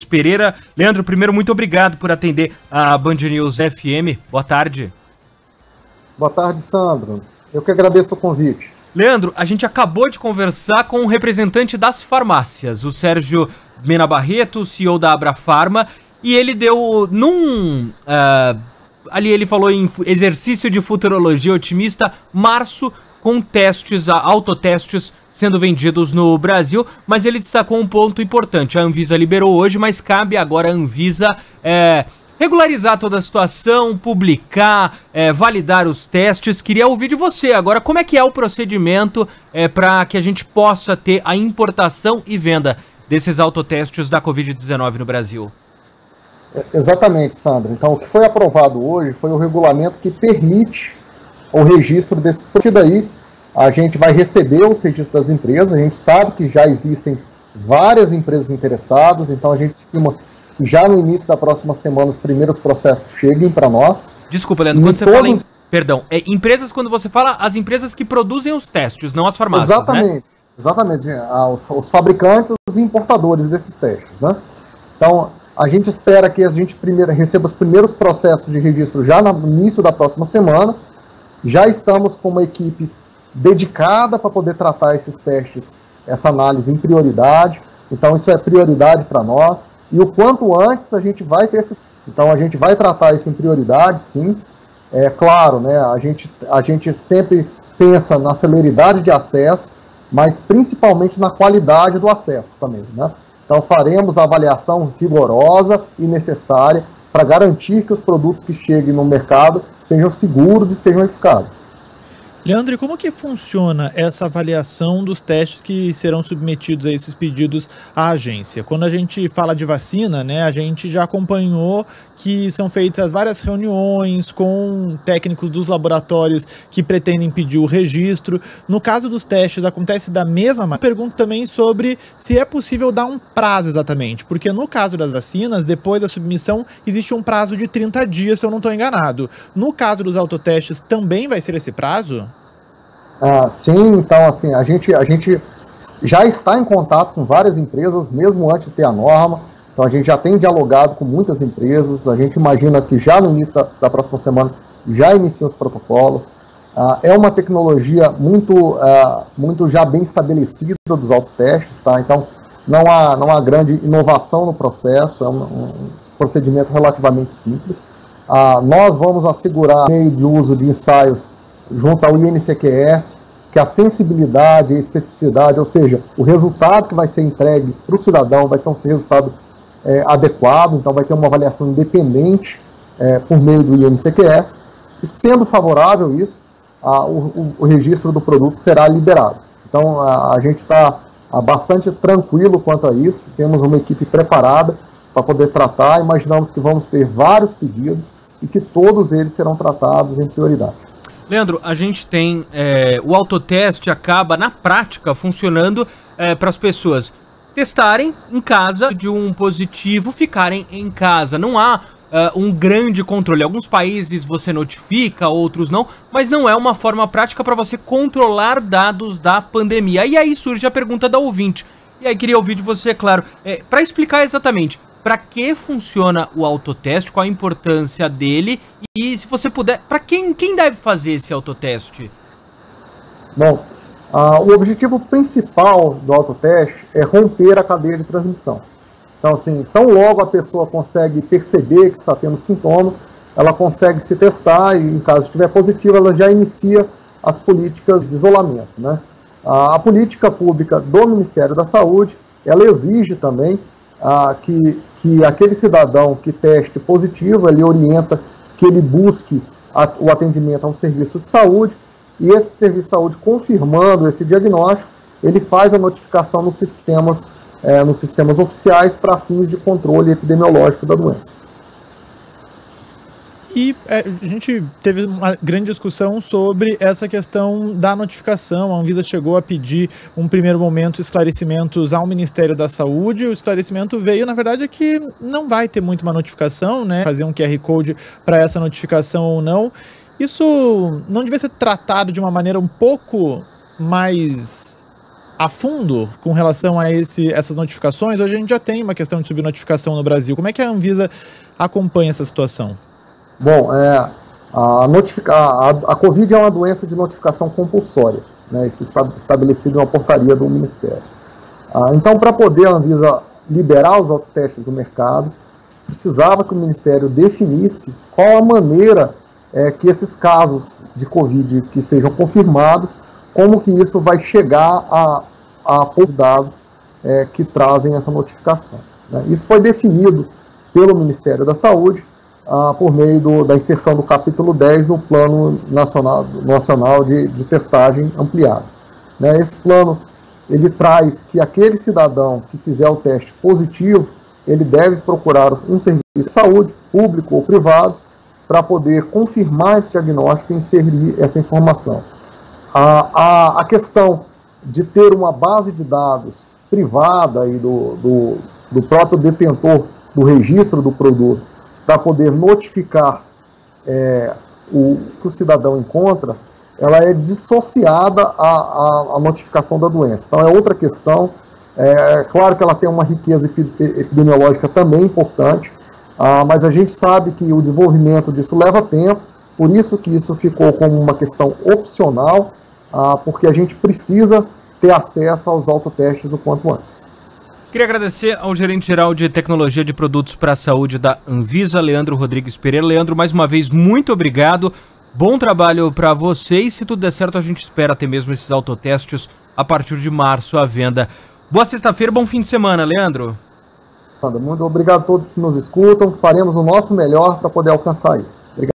Pereira. Leandro, primeiro, muito obrigado por atender a Band News FM. Boa tarde. Boa tarde, Sandro. Eu que agradeço o convite. Leandro, a gente acabou de conversar com o representante das farmácias, o Sérgio Mena Barreto, CEO da Abrafarma, e ele deu ali ele falou em exercício de futurologia otimista, março, com testes, autotestes sendo vendidos no Brasil, mas ele destacou um ponto importante. A Anvisa liberou hoje, mas cabe agora a Anvisa regularizar toda a situação, publicar, validar os testes. Queria ouvir de você agora como é que é o procedimento para que a gente possa ter a importação e venda desses autotestes da Covid-19 no Brasil. Exatamente, Sandro. Então, o que foi aprovado hoje foi o regulamento que permite o registro desses. A partir daí, a gente vai receber os registros das empresas. A gente sabe que já existem várias empresas interessadas, então a gente estima que já no início da próxima semana os primeiros processos cheguem para nós. Desculpa, Leandro, quando você fala em... Perdão, empresas, quando você fala, as empresas que produzem os testes, não as farmácias, exatamente, né? Exatamente, os fabricantes, os importadores desses testes, né? Então, a gente espera que a gente receba os primeiros processos de registro já no início da próxima semana. Já estamos com uma equipe dedicada para poder tratar esses testes, essa análise em prioridade. Então, isso é prioridade para nós. E o quanto antes a gente vai ter esse... Então, a gente vai tratar isso em prioridade, sim. É claro, né, a gente sempre pensa na celeridade de acesso, mas principalmente na qualidade do acesso também, né? Então, faremos a avaliação rigorosa e necessária para garantir que os produtos que cheguem no mercado sejam seguros e sejam eficazes. Leandro, e como que funciona essa avaliação dos testes que serão submetidos a esses pedidos à agência? Quando a gente fala de vacina, né, a gente já acompanhou que são feitas várias reuniões com técnicos dos laboratórios que pretendem pedir o registro. No caso dos testes, acontece da mesma maneira? Pergunto também sobre se é possível dar um prazo exatamente, porque no caso das vacinas, depois da submissão, existe um prazo de 30 dias, se eu não estou enganado. No caso dos autotestes, também vai ser esse prazo? Sim, então assim, a gente já está em contato com várias empresas, mesmo antes de ter a norma. Então a gente já tem dialogado com muitas empresas, a gente imagina que já no início da próxima semana já iniciam os protocolos. É uma tecnologia muito já bem estabelecida dos autotestes, tá? Então não há grande inovação no processo, é um procedimento relativamente simples. Nós vamos assegurar meio de uso de ensaios junto ao INCQS, que a sensibilidade e a especificidade, ou seja, o resultado que vai ser entregue para o cidadão vai ser um resultado adequado, então vai ter uma avaliação independente por meio do INCQS, e sendo favorável isso, o registro do produto será liberado. Então a gente está bastante tranquilo quanto a isso, temos uma equipe preparada para poder tratar, imaginamos que vamos ter vários pedidos e que todos eles serão tratados em prioridade. Leandro, a gente tem o autoteste acaba na prática funcionando para as pessoas testarem em casa de um positivo, ficarem em casa. Não há um grande controle. Alguns países você notifica, outros não, mas não é uma forma prática para você controlar dados da pandemia. E aí surge a pergunta da ouvinte. E aí queria ouvir de você, claro, para explicar exatamente para que funciona o autoteste, qual a importância dele e, se você puder, para quem deve fazer esse autoteste? Bom, o objetivo principal do autoteste é romper a cadeia de transmissão. Então, assim, tão logo a pessoa consegue perceber que está tendo sintoma, ela consegue se testar e, em caso estiver positivo, ela já inicia as políticas de isolamento, né? A política pública do Ministério da Saúde, ela exige também que aquele cidadão que teste positivo, ele orienta que ele busque o atendimento a um serviço de saúde, e esse serviço de saúde, confirmando esse diagnóstico, ele faz a notificação nos sistemas oficiais para fins de controle epidemiológico da doença. E a gente teve uma grande discussão sobre essa questão da notificação. A Anvisa chegou a pedir, um primeiro momento, esclarecimentos ao Ministério da Saúde. O esclarecimento veio, na verdade, é que não vai ter muito uma notificação, né? Fazer um QR Code para essa notificação ou não. Isso não devia ser tratado de uma maneira um pouco mais a fundo com relação a essas notificações? Hoje a gente já tem uma questão de subnotificação no Brasil. Como é que a Anvisa acompanha essa situação? Bom, a Covid é uma doença de notificação compulsória, né? Isso está estabelecido em uma portaria do Ministério. Então, para poder a Anvisa liberar os autotestes do mercado, precisava que o Ministério definisse qual a maneira que esses casos de Covid que sejam confirmados, como que isso vai chegar a dados que trazem essa notificação, né? Isso foi definido pelo Ministério da Saúde por meio da inserção do capítulo 10 no Plano Nacional de Testagem Ampliado, né? Esse plano ele traz que aquele cidadão que fizer o teste positivo, ele deve procurar um serviço de saúde, público ou privado, para poder confirmar esse diagnóstico e inserir essa informação. A questão de ter uma base de dados privada e do próprio detentor do registro do produto para poder notificar o que o cidadão encontra, ela é dissociada à notificação da doença. Então é outra questão. Claro que ela tem uma riqueza epidemiológica também importante, mas a gente sabe que o desenvolvimento disso leva tempo, por isso que isso ficou como uma questão opcional, porque a gente precisa ter acesso aos autotestes o quanto antes. Queria agradecer ao gerente-geral de tecnologia de produtos para a saúde da Anvisa, Leandro Rodrigues Pereira. Leandro, mais uma vez, muito obrigado. Bom trabalho para vocês. Se tudo der certo, a gente espera ter mesmo esses autotestes a partir de março à venda. Boa sexta-feira, bom fim de semana, Leandro. Muito obrigado a todos que nos escutam. Faremos o nosso melhor para poder alcançar isso. Obrigado.